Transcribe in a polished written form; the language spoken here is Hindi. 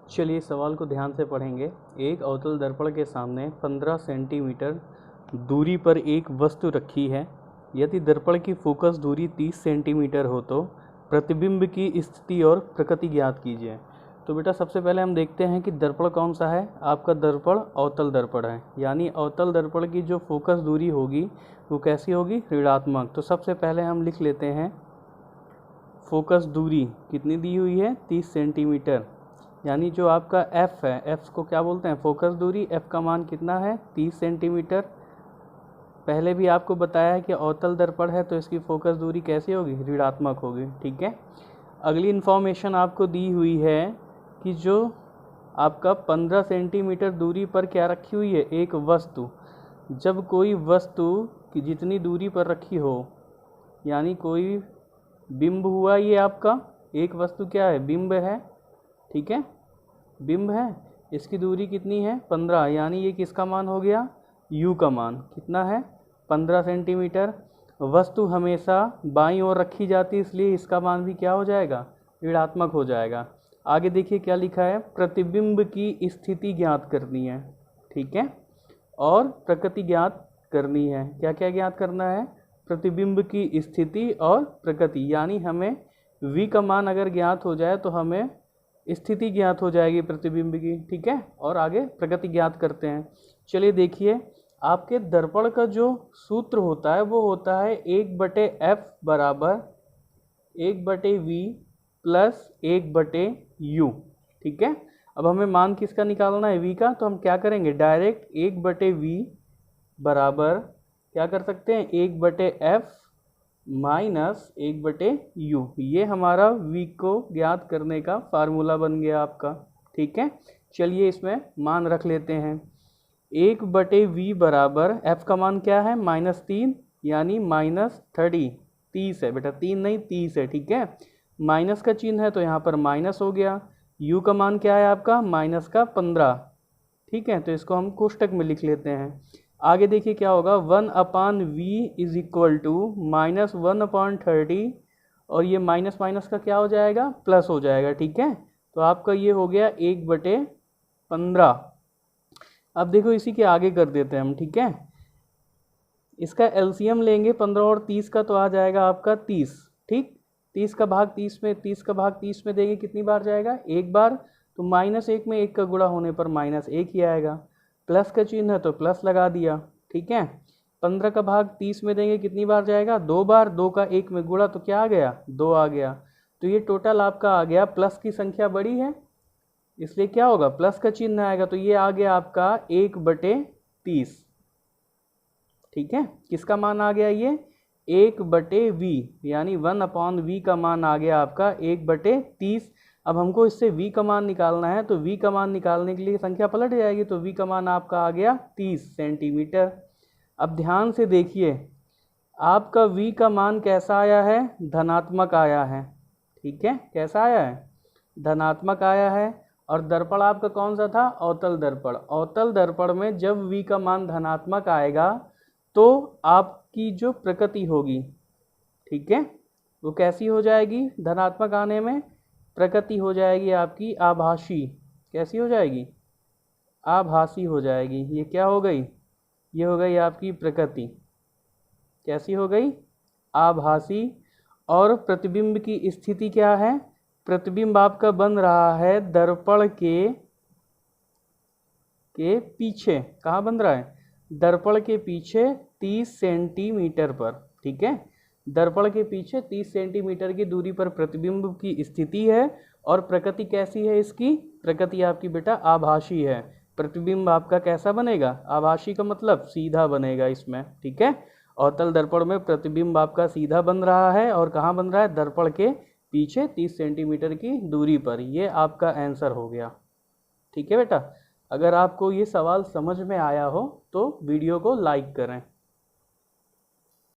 चलिए सवाल को ध्यान से पढ़ेंगे। एक अवतल दर्पण के सामने 15 सेंटीमीटर दूरी पर एक वस्तु रखी है। यदि दर्पण की फोकस दूरी 30 सेंटीमीटर हो तो प्रतिबिंब की स्थिति और प्रकृति ज्ञात कीजिए। तो बेटा सबसे पहले हम देखते हैं कि दर्पण कौन सा है। आपका दर्पण अवतल दर्पण है, यानी अवतल दर्पण की जो फोकस दूरी होगी वो कैसी होगी, ऋणात्मक। तो सबसे पहले हम लिख लेते हैं फोकस दूरी कितनी दी हुई है, 30 सेंटीमीटर, यानी जो आपका f है, f को क्या बोलते हैं, फोकस दूरी। f का मान कितना है, 30 सेंटीमीटर। पहले भी आपको बताया है कि अवतल दर्पण है तो इसकी फोकस दूरी कैसी होगी, ऋणात्मक होगी। ठीक है। अगली इन्फॉर्मेशन आपको दी हुई है कि जो आपका 15 सेंटीमीटर दूरी पर क्या रखी हुई है, एक वस्तु। जब कोई वस्तु की जितनी दूरी पर रखी हो, यानी कोई बिंब हुआ, ये आपका एक वस्तु क्या है, बिंब है। ठीक है, बिंब है, इसकी दूरी कितनी है, 15, यानी ये किसका मान हो गया, u का मान कितना है, 15 सेंटीमीटर। वस्तु हमेशा बाईं ओर रखी जाती है, इसलिए इसका मान भी क्या हो जाएगा, ऋणात्मक हो जाएगा। आगे देखिए क्या लिखा है, प्रतिबिंब की स्थिति ज्ञात करनी है। ठीक है, और प्रकृति ज्ञात करनी है। क्या क्या ज्ञात करना है, प्रतिबिंब की स्थिति और प्रकृति, यानी हमें v का मान अगर ज्ञात हो जाए तो हमें स्थिति ज्ञात हो जाएगी प्रतिबिंब की। ठीक है, और आगे प्रकृति ज्ञात करते हैं। चलिए देखिए, आपके दर्पण का जो सूत्र होता है वो होता है 1/f बराबर 1/v प्लस 1/u। ठीक है, अब हमें मान किसका निकालना है, v का, तो हम क्या करेंगे, डायरेक्ट 1/v बराबर क्या कर सकते हैं, 1/f माइनस 1/u। ये हमारा v को ज्ञात करने का फार्मूला बन गया आपका। ठीक है, चलिए इसमें मान रख लेते हैं। 1/v बराबर f का मान क्या है, -3, यानी -30, 30 है बेटा, 3 नहीं 30 है। ठीक है, माइनस का चिन्ह है तो यहाँ पर माइनस हो गया। u का मान क्या है आपका, -15। ठीक है, तो इसको हम कोष्टक में लिख लेते हैं। आगे देखिए क्या होगा, 1/v इज इक्वल टू -1/30, और ये माइनस माइनस का क्या हो जाएगा, प्लस हो जाएगा। ठीक है, तो आपका ये हो गया 1/15। अब देखो इसी के आगे कर देते हैं हम। ठीक है, इसका एलसीएम लेंगे 15 और 30 का, तो आ जाएगा आपका 30। ठीक, 30 का भाग 30 में देंगे, कितनी बार जाएगा, एक बार। तो -1 में 1 का गुणा होने पर -1 ही आएगा। प्लस का चिन्ह है तो प्लस लगा दिया। ठीक है, 15 का भाग 30 में देंगे, कितनी बार जाएगा, 2 बार। 2 का 1 में गुणा तो क्या आ गया, 2 आ गया। तो ये टोटल आपका आ गया, प्लस की संख्या बड़ी है इसलिए क्या होगा, प्लस का चिन्ह आएगा, तो ये आ गया आपका 1/30। ठीक है, किसका मान आ गया, ये 1/v, यानी 1/v का मान आ गया आपका 1/30। अब हमको इससे v का मान निकालना है, तो v का मान निकालने के लिए संख्या पलट जाएगी, तो v का मान आपका आ गया 30 सेंटीमीटर। अब ध्यान से देखिए, आपका v का मान कैसा आया है, धनात्मक आया है। ठीक है, कैसा आया है, धनात्मक आया है। और दर्पण आपका कौन सा था, अवतल दर्पण। अवतल दर्पण में जब v का मान धनात्मक आएगा तो आपकी जो प्रकृति होगी, ठीक है, वो कैसी हो जाएगी, धनात्मक आने में प्रकृति हो जाएगी आपकी आभासी। कैसी हो जाएगी, आभासी हो जाएगी। ये क्या हो गई, ये हो गई आपकी प्रकृति। कैसी हो गई, आभासी। और प्रतिबिंब की स्थिति क्या है, प्रतिबिंब आपका बन रहा है दर्पण के पीछे। कहाँ बन रहा है, दर्पण के पीछे 30 सेंटीमीटर पर। ठीक है, दर्पण के पीछे 30 सेंटीमीटर की दूरी पर प्रतिबिंब की स्थिति है। और प्रकृति कैसी है इसकी, प्रकृति आपकी बेटा आभासी है। प्रतिबिंब आपका कैसा बनेगा, आभासी का मतलब सीधा बनेगा इसमें। ठीक है, अवतल दर्पण में प्रतिबिंब आपका सीधा बन रहा है, और कहाँ बन रहा है, दर्पण के पीछे 30 सेंटीमीटर की दूरी पर। ये आपका आंसर हो गया। ठीक है बेटा, अगर आपको ये सवाल समझ में आया हो तो वीडियो को लाइक करें।